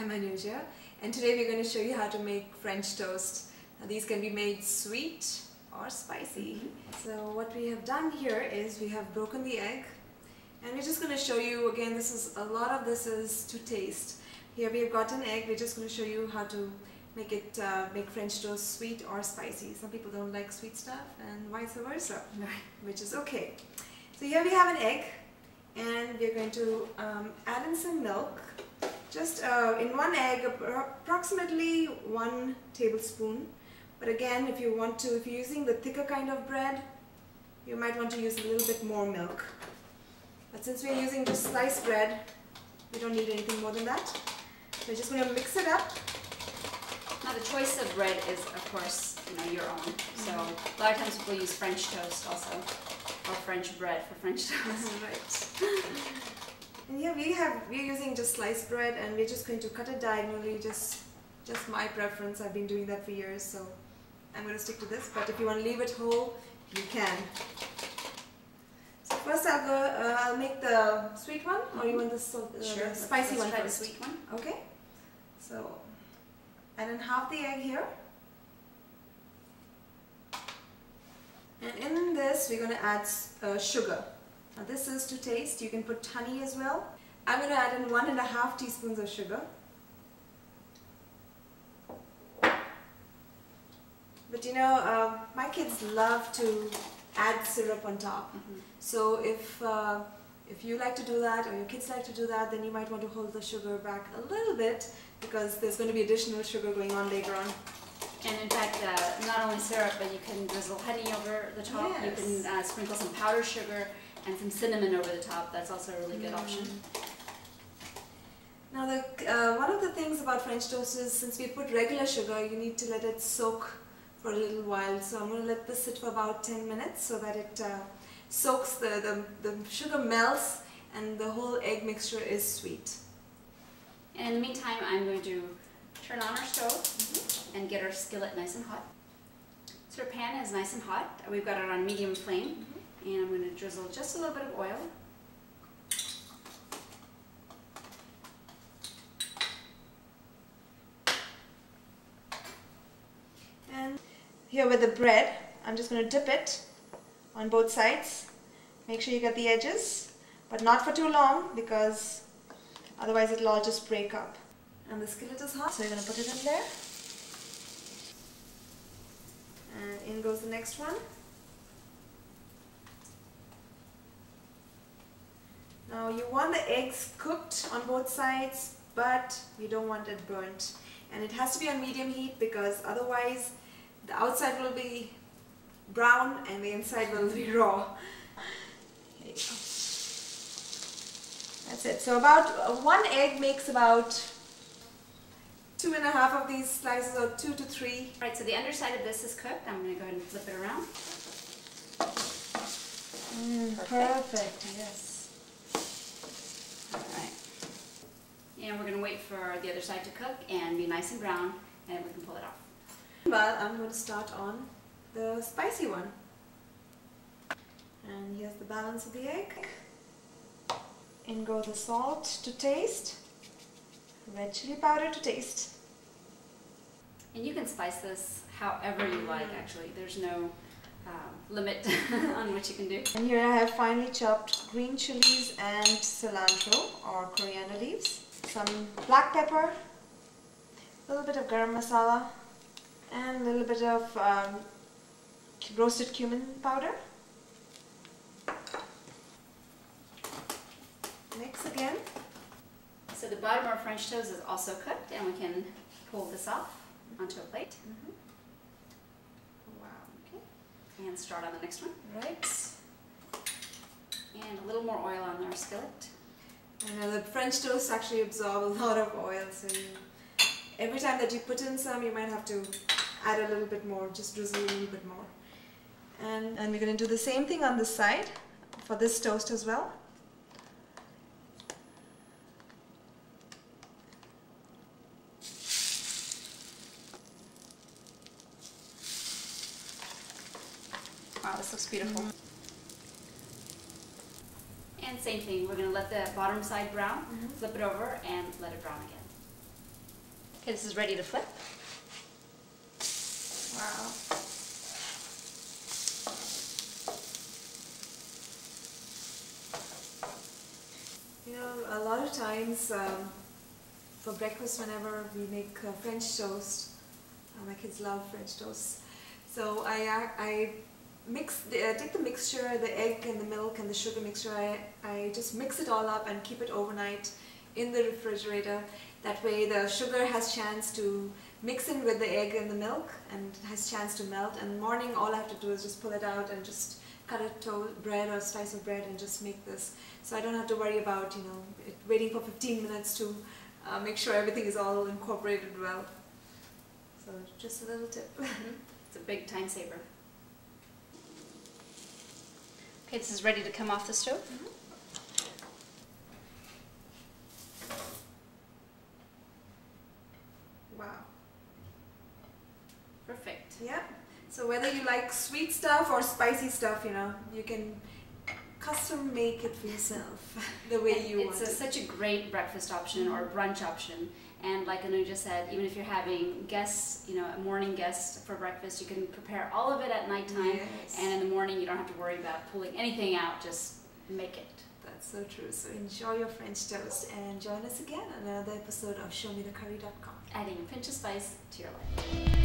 I'm Anuja, and today we're going to show you how to make French toast. Now, these can be made sweet or spicy. So what we have done here is we have broken the egg, and we're just going to show you again. A lot of this is to taste. Here we have got an egg. We're just going to show you how to make French toast sweet or spicy. Some people don't like sweet stuff, and vice versa, which is okay. So here we have an egg, and we're going to add in some milk. Just in one egg, approximately 1 tablespoon. But again, if you're using the thicker kind of bread, you might want to use a little bit more milk. But since we're using just sliced bread, we don't need anything more than that. So we're just going to mix it up. Now the choice of bread is, of course, your own. So a lot of times people use French toast also, or French bread for French toast. Right. And here we're using just sliced bread, and we're just going to cut it diagonally. Just my preference. I've been doing that for years, so I'm going to stick to this. But if you want to leave it whole, you can. So first I'll make the sweet one, or you want the spicy one first? The sweet one. Okay. So add in half the egg here. And in this we're going to add sugar. Now this is to taste. You can put honey as well. I'm going to add in 1.5 teaspoons of sugar. But my kids love to add syrup on top. So if you like to do that, or your kids like to do that, then you might want to hold the sugar back a little bit, because there's going to be additional sugar going on later on. And in fact, not only syrup, but you can drizzle honey over the top. Yes. You can sprinkle some powdered sugar and some cinnamon over the top. That's also a really good option. Now, one of the things about French toast is, since we put regular sugar, you need to let it soak for a little while. So I'm going to let this sit for about 10 minutes so that it soaks, the sugar melts, and the whole egg mixture is sweet. And in the meantime, I'm going to turn on our stove and get our skillet nice and hot. So our pan is nice and hot. We've got it on medium flame. And I'm going to drizzle just a little bit of oil. And here with the bread, I'm just going to dip it on both sides. Make sure you get the edges, but not for too long, because otherwise it'll all just break up. And the skillet is hot, so you're going to put it in there. And in goes the next one. Now you want the eggs cooked on both sides, but you don't want it burnt. And it has to be on medium heat, because otherwise the outside will be brown and the inside will be raw. Here you go. That's it. So about 1 egg makes about 2.5 of these slices, or 2 to 3. Right, so the underside of this is cooked. I'm going to go ahead and flip it around. Perfect, yes. And we're going to wait for the other side to cook and be nice and brown, and we can pull it off. Well, I'm going to start on the spicy one. And here's the balance of the egg. In go the salt to taste, red chili powder to taste. And you can spice this however you like, actually. There's no limit on what you can do. And here I have finely chopped green chilies and cilantro, or coriander leaves. Some black pepper, a little bit of garam masala, and a little bit of roasted cumin powder. Mix again. So the bottom of our French toast is also cooked, and we can pull this off onto a plate. Wow. Okay. And start on the next one. Right. And a little more oil on our skillet. The French toast actually absorb a lot of oil, so every time that you put in some, you might have to add a little bit more, just drizzle a little bit more. And we're going to do the same thing on this side for this toast as well. Wow, this looks beautiful. And same thing, we're going to let the bottom side brown, flip it over, and let it brown again. Okay, this is ready to flip. Wow. You know, a lot of times for breakfast, whenever we make French toast, my kids love French toast. So I take the mixture, the egg and the milk and the sugar mixture. I just mix it all up and keep it overnight in the refrigerator. That way the sugar has chance to mix in with the egg and the milk and has chance to melt. And in the morning, all I have to do is just pull it out and just cut a bread or a slice of bread and just make this. So I don't have to worry about, you know, waiting for 15 minutes to make sure everything is all incorporated well. So just a little tip. It's a big time saver. Okay, this is ready to come off the stove. Wow. Perfect. Yeah. So whether you like sweet stuff or spicy stuff, you know, you can custom make it for yourself the way you want it. It's such a great breakfast option or brunch option. And like Anu just said, even if you're having guests, you know, a morning guest for breakfast, you can prepare all of it at nighttime. Yes. And in the morning, you don't have to worry about pulling anything out, just make it. That's so true. So enjoy your French toast and join us again on another episode of ShowMeTheCurry.com. Adding a pinch of spice to your life.